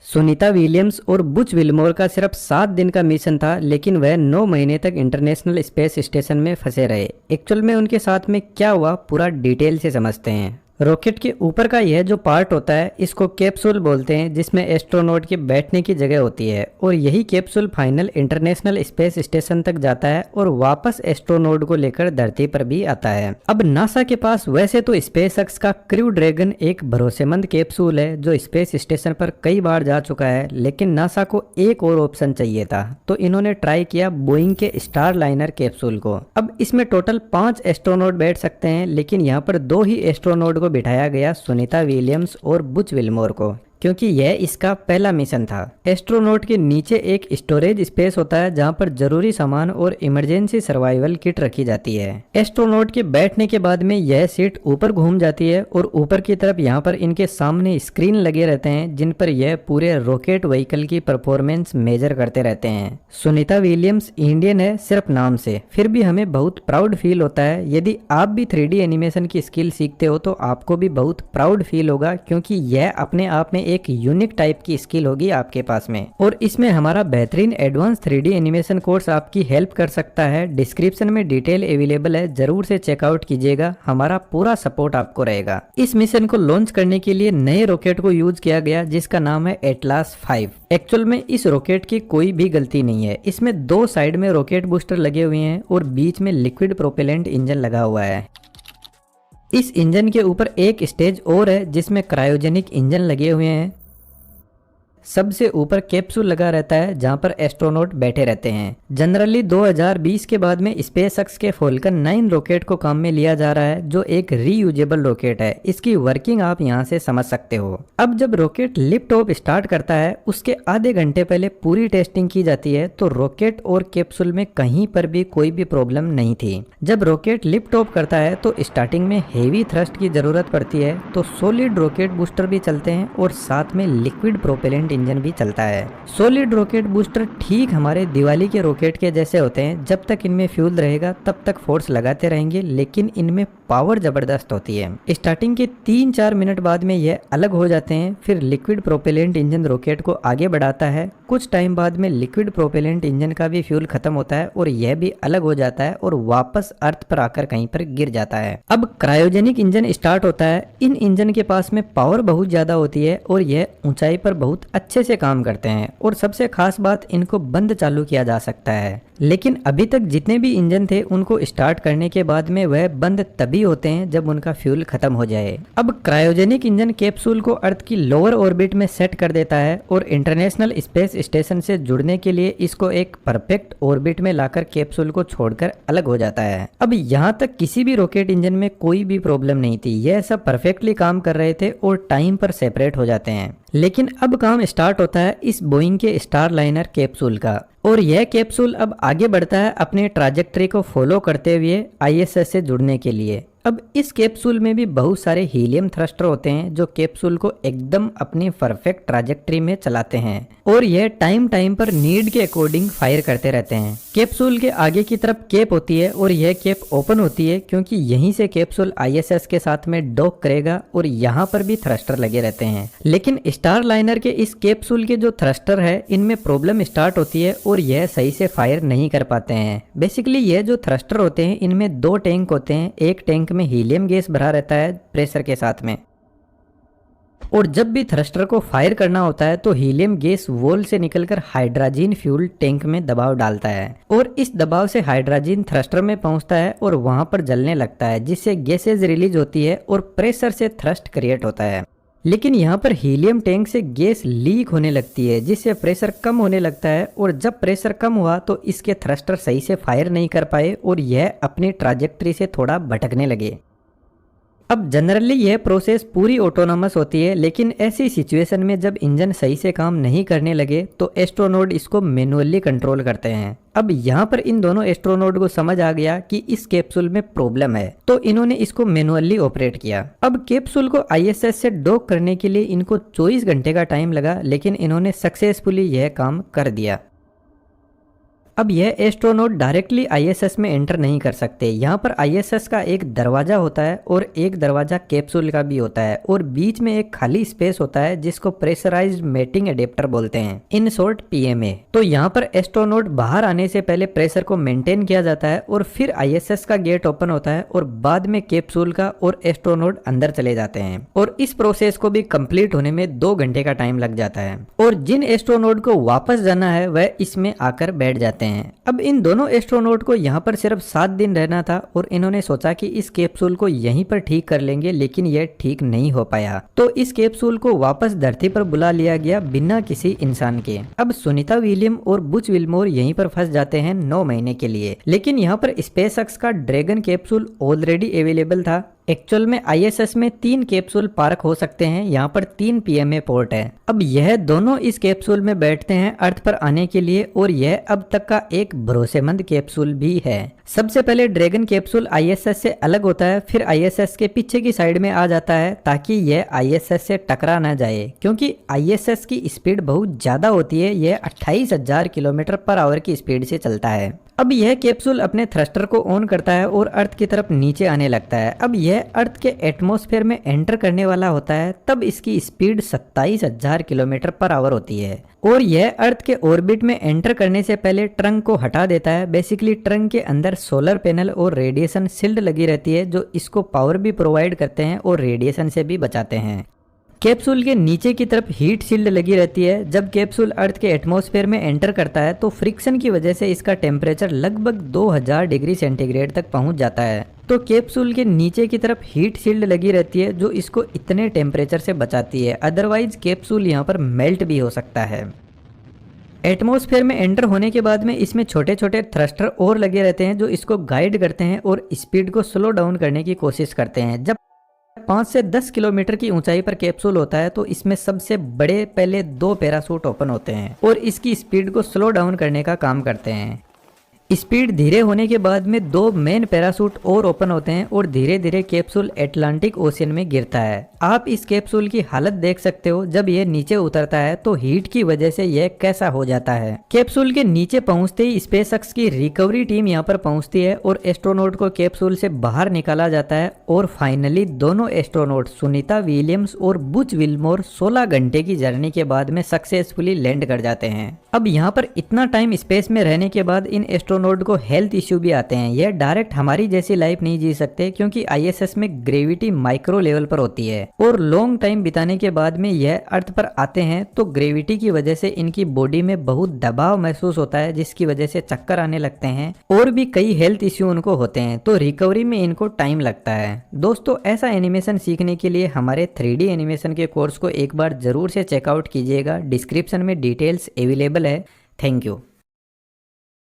Sunita Williams और Butch Wilmore का सिर्फ 7 दिन का मिशन था, लेकिन वह 9 महीने तक इंटरनेशनल स्पेस स्टेशन में फंसे रहे। एक्चुअल में उनके साथ में क्या हुआ, पूरा डिटेल से समझते हैं। रॉकेट के ऊपर का यह जो पार्ट होता है इसको कैप्सूल बोलते हैं, जिसमें एस्ट्रोनॉट के बैठने की जगह होती है और यही capsule final international space station तक जाता है और वापस एस्ट्रोनॉट को लेकर धरती पर भी आता है। अब नासा के पास वैसे तो स्पेसएक्स का क्रू ड्रैगन एक भरोसेमंद कैप्सूल है जो स्पेस स्टेशन पर कई बार जा चुका है, लेकिन नासा को एक और ऑप्शन चाहिए था, तो इन्होंने ट्राई किया बोइंग के स्टार लाइनर कैप्सूल को। अब इसमें टोटल 5 एस्ट्रोनॉट बैठ सकते हैं, लेकिन यहाँ पर 2 ही एस्ट्रोनॉट बिठाया गया, सुनीता विलियम्स और बुच विल्मोर को, क्योंकि यह इसका पहला मिशन था। एस्ट्रोनॉट के नीचे एक स्टोरेज स्पेस होता है जहां पर जरूरी सामान और इमरजेंसी सर्वाइवल किट रखी जाती है। एस्ट्रोनॉट के बैठने के बाद में यह सीट ऊपर घूम जाती है और ऊपर की तरफ यहां पर इनके सामने स्क्रीन लगे रहते हैं जिन पर यह पूरे रॉकेट व्हीकल की परफॉर्मेंस मेजर करते रहते हैं। सुनीता विलियम्स इंडियन है सिर्फ नाम से, फिर भी हमें बहुत प्राउड फील होता है। यदि आप भी 3D एनिमेशन की स्किल सीखते हो तो आपको भी बहुत प्राउड फील होगा, क्योंकि यह अपने आप में एक यूनिक टाइप की स्किल होगी आपके पास में। और इसमें हमारा बेहतरीन एडवांस 3D एनिमेशन कोर्स आपकी हेल्प कर सकता है। डिस्क्रिप्शन में डिटेल अवेलेबल है, जरूर से चेकआउट कीजिएगा, हमारा पूरा सपोर्ट आपको रहेगा। इस मिशन को लॉन्च करने के लिए नए रॉकेट को यूज किया गया जिसका नाम है एटलास 5। एक्चुअल में इस रॉकेट की कोई भी गलती नहीं है, इसमें 2 साइड में रॉकेट बूस्टर लगे हुए हैं और बीच में लिक्विड प्रोपेलेंट इंजन लगा हुआ है। इस इंजन के ऊपर एक स्टेज और है जिसमें क्रायोजेनिक इंजन लगे हुए हैं। सबसे ऊपर कैप्सूल लगा रहता है जहां पर एस्ट्रोनॉट बैठे रहते हैं। जनरली 2020 के बाद में स्पेसएक्स के फॉल्कन 9 रॉकेट को काम में लिया जा रहा है, जो एक रीयूजेबल रॉकेट है। इसकी वर्किंग आप यहां से समझ सकते हो। अब जब रॉकेट लिफ्ट ऑफ स्टार्ट करता है उसके आधे घंटे पहले पूरी टेस्टिंग की जाती है, तो रॉकेट और कैप्सूल में कहीं पर भी कोई भी प्रॉब्लम नहीं थी। जब रॉकेट लिफ्ट ऑफ करता है तो स्टार्टिंग में हेवी थ्रस्ट की जरूरत पड़ती है, तो सॉलिड रॉकेट बूस्टर भी चलते हैं और साथ में लिक्विड प्रोपेलेंट इंजन भी चलता है। सॉलिड रॉकेट बूस्टर ठीक हमारे दिवाली के रॉकेट के जैसे होते हैं, जब तक इनमें फ्यूल रहेगा तब तक फोर्स लगाते रहेंगे, लेकिन इनमें पावर जबरदस्त होती है। स्टार्टिंग के 3-4 मिनट बाद में यह अलग हो जाते हैं, फिर लिक्विड प्रोपेलेंट इंजन रॉकेट को आगे बढ़ाता है। कुछ टाइम बाद में लिक्विड प्रोपेलेंट इंजन का भी फ्यूल खत्म होता है और यह भी अलग हो जाता है और वापस अर्थ पर आकर कहीं पर गिर जाता है। अब क्रायोजेनिक इंजन स्टार्ट होता है। इन इंजन के पास में पावर बहुत ज्यादा होती है और यह ऊंचाई पर बहुत अच्छे से काम करते हैं, और सबसे खास बात इनको बंद चालू किया जा सकता है। लेकिन अभी तक जितने भी इंजन थे उनको स्टार्ट करने के बाद में वह बंद तभी होते हैं जब उनका फ्यूल खत्म हो जाए। अब क्रायोजेनिक इंजन कैप्सूल को अर्थ की लोअर ऑर्बिट में सेट कर देता है और इंटरनेशनल स्पेस स्टेशन से जुड़ने के लिए इसको एक परफेक्ट ऑर्बिट में लाकर कैप्सूल को छोड़कर अलग हो जाता है। अब यहाँ तक किसी भी रॉकेट इंजन में कोई भी प्रॉब्लम नहीं थी, यह सब परफेक्टली काम कर रहे थे और टाइम पर सेपरेट हो जाते हैं। लेकिन अब काम स्टार्ट होता है इस बोइंग के स्टार लाइनर कैप्सूल का, और यह कैप्सूल अब आगे बढ़ता है अपने ट्राजेक्टरी को फॉलो करते हुए आईएसएस से जुड़ने के लिए। अब इस कैप्सूल में भी बहुत सारे हीलियम थ्रस्टर होते हैं जो कैप्सूल को एकदम अपनी परफेक्ट ट्राजेक्टरी में चलाते हैं, और यह टाइम टाइम पर नीड के अकॉर्डिंग फायर करते रहते हैं। कैप्सूल के आगे की तरफ कैप होती है और यह कैप ओपन होती है क्योंकि यहीं से कैप्सूल आईएसएस के साथ में डॉक करेगा, और यहाँ पर भी थ्रस्टर लगे रहते हैं। लेकिन स्टार लाइनर के इस कैप्सूल के जो थ्रस्टर है इनमें प्रॉब्लम स्टार्ट होती है और यह सही से फायर नहीं कर पाते हैं। बेसिकली यह जो थ्रस्टर होते हैं इनमें 2 टैंक होते हैं। एक टैंक में हीलियम गैस भरा रहता है प्रेशर के साथ में, और जब भी थ्रस्टर को फायर करना होता है तो हीलियम गैस वॉल से निकलकर हाइड्रोजन फ्यूल टैंक में दबाव डालता है, और इस दबाव से हाइड्रोजन थ्रस्टर में पहुंचता है और वहां पर जलने लगता है, जिससे गैसेज रिलीज होती है और प्रेशर से थ्रस्ट क्रिएट होता है। लेकिन यहाँ पर हीलियम टैंक से गैस लीक होने लगती है, जिससे प्रेशर कम होने लगता है, और जब प्रेशर कम हुआ तो इसके थ्रस्टर सही से फायर नहीं कर पाए और यह अपनी ट्राजेक्टरी से थोड़ा भटकने लगे। अब जनरली यह प्रोसेस पूरी ऑटोनॉमस होती है, लेकिन ऐसी सिचुएशन में जब इंजन सही से काम नहीं करने लगे तो एस्ट्रोनॉट इसको मैनुअली कंट्रोल करते हैं। अब यहाँ पर इन दोनों एस्ट्रोनॉट को समझ आ गया कि इस कैप्सूल में प्रॉब्लम है, तो इन्होंने इसको मैनुअली ऑपरेट किया। अब कैप्सूल को आईएसएस से डॉक करने के लिए इनको 24 घंटे का टाइम लगा, लेकिन इन्होंने सक्सेसफुली यह काम कर दिया। अब यह एस्ट्रोनॉट डायरेक्टली आईएसएस में एंटर नहीं कर सकते। यहाँ पर आईएसएस का एक दरवाजा होता है और एक दरवाजा कैप्सूल का भी होता है और बीच में एक खाली स्पेस होता है जिसको प्रेशराइज्ड मेटिंग एडेप्टर बोलते हैं, इन शॉर्ट पीएमए। तो यहाँ पर एस्ट्रोनॉट बाहर आने से पहले प्रेशर को मेंटेन किया जाता है और फिर आईएसएस का गेट ओपन होता है और बाद में कैप्सूल का और एस्ट्रोनॉट अंदर चले जाते हैं और इस प्रोसेस को भी कंप्लीट होने में 2 घंटे का टाइम लग जाता है। और जिन एस्ट्रोनॉट को वापस जाना है वह इसमें आकर बैठ जाते हैं। अब इन दोनों एस्ट्रोनॉट को यहाँ पर सिर्फ 7 दिन रहना था और इन्होंने सोचा कि इस कैप्सूल को यहीं पर ठीक कर लेंगे, लेकिन यह ठीक नहीं हो पाया। तो इस कैप्सूल को वापस धरती पर बुला लिया गया बिना किसी इंसान के। अब सुनीता विलियम और बुच विल्मोर यहीं पर फंस जाते हैं 9 महीने के लिए। लेकिन यहाँ पर स्पेसएक्स का ड्रैगन कैप्सूल ऑलरेडी अवेलेबल था। एक्चुअल में आईएसएस में 3 कैप्सूल पार्क हो सकते हैं, यहाँ पर 3 पीएमए पोर्ट है। अब यह दोनों इस कैप्सूल में बैठते हैं अर्थ पर आने के लिए और यह अब तक का एक भरोसेमंद कैप्सूल भी है। सबसे पहले ड्रैगन कैप्सूल आईएसएस से अलग होता है, फिर आईएसएस के पीछे की साइड में आ जाता है ताकि यह आईएसएस से टकरा ना जाए, क्योंकि आईएसएस की स्पीड बहुत ज्यादा होती है। यह 28,000 किलोमीटर पर आवर की स्पीड से चलता है। अब यह कैप्सूल अपने थ्रस्टर को ऑन करता है और अर्थ की तरफ नीचे आने लगता है। अब यह अर्थ के एटमॉस्फेयर में एंटर करने वाला होता है, तब इसकी स्पीड 27,000 किलोमीटर पर आवर होती है और यह अर्थ के ऑर्बिट में एंटर करने से पहले ट्रंक को हटा देता है। बेसिकली ट्रंक के अंदर सोलर पैनल और रेडिएशन शील्ड लगी रहती है जो इसको पावर भी प्रोवाइड करते हैं और रेडिएशन से भी बचाते हैं। कैप्सूल के नीचे की तरफ हीट शील्ड लगी रहती है। जब कैप्सूल अर्थ के एटमॉस्फेयर में एंटर करता है तो फ्रिक्शन की वजह से इसका टेम्परेचर लगभग 2000 डिग्री सेंटीग्रेड तक पहुंच जाता है। तो कैप्सूल के नीचे की तरफ हीट शील्ड लगी रहती है जो इसको इतने टेम्परेचर से बचाती है, अदरवाइज कैप्सूल यहाँ पर मेल्ट भी हो सकता है। एटमॉस्फेयर में एंटर होने के बाद में इसमें छोटे छोटे थ्रस्टर और लगे रहते हैं जो इसको गाइड करते हैं और स्पीड को स्लो डाउन करने की कोशिश करते हैं। जब 5 से 10 किलोमीटर की ऊंचाई पर कैप्सूल होता है तो इसमें सबसे बड़े पहले 2 पैराशूट ओपन होते हैं और इसकी स्पीड को स्लो डाउन करने का काम करते हैं। स्पीड धीरे होने के बाद में 2 मेन पैराशूट और ओपन होते हैं और धीरे धीरे कैप्सूल अटलांटिक ओशियन में गिरता है। आप इस कैप्सूल की हालत देख सकते हो, जब यह नीचे उतरता है तो हीट की वजह से यह कैसा हो जाता है। कैप्सूल के नीचे पहुंचते ही स्पेसएक्स की रिकवरी टीम यहां पर पहुंचती है और एस्ट्रोनॉट को कैप्सूल से बाहर निकाला जाता है और फाइनली दोनों एस्ट्रोनॉट सुनीता विलियम्स और बुच विल्मोर 16 घंटे की जर्नी के बाद में सक्सेसफुली लैंड कर जाते हैं। अब यहाँ पर इतना टाइम स्पेस में रहने के बाद इन एस्ट्रोनॉट को हेल्थ इश्यू भी आते हैं। यह डायरेक्ट हमारी जैसी लाइफ नहीं जी सकते क्योंकि आईएसएस में ग्रेविटी माइक्रो लेवल पर होती है और लॉन्ग टाइम बिताने के बाद में यह अर्थ पर आते हैं तो ग्रेविटी की वजह से इनकी बॉडी में बहुत दबाव महसूस होता है, जिसकी वजह से चक्कर आने लगते हैं और भी कई हेल्थ इश्यू उनको होते हैं, तो रिकवरी में इनको टाइम लगता है। दोस्तों, ऐसा एनिमेशन सीखने के लिए हमारे 3D एनिमेशन के कोर्स को एक बार जरूर से चेकआउट कीजिएगा। डिस्क्रिप्शन में डिटेल्स अवेलेबल है। Thank you.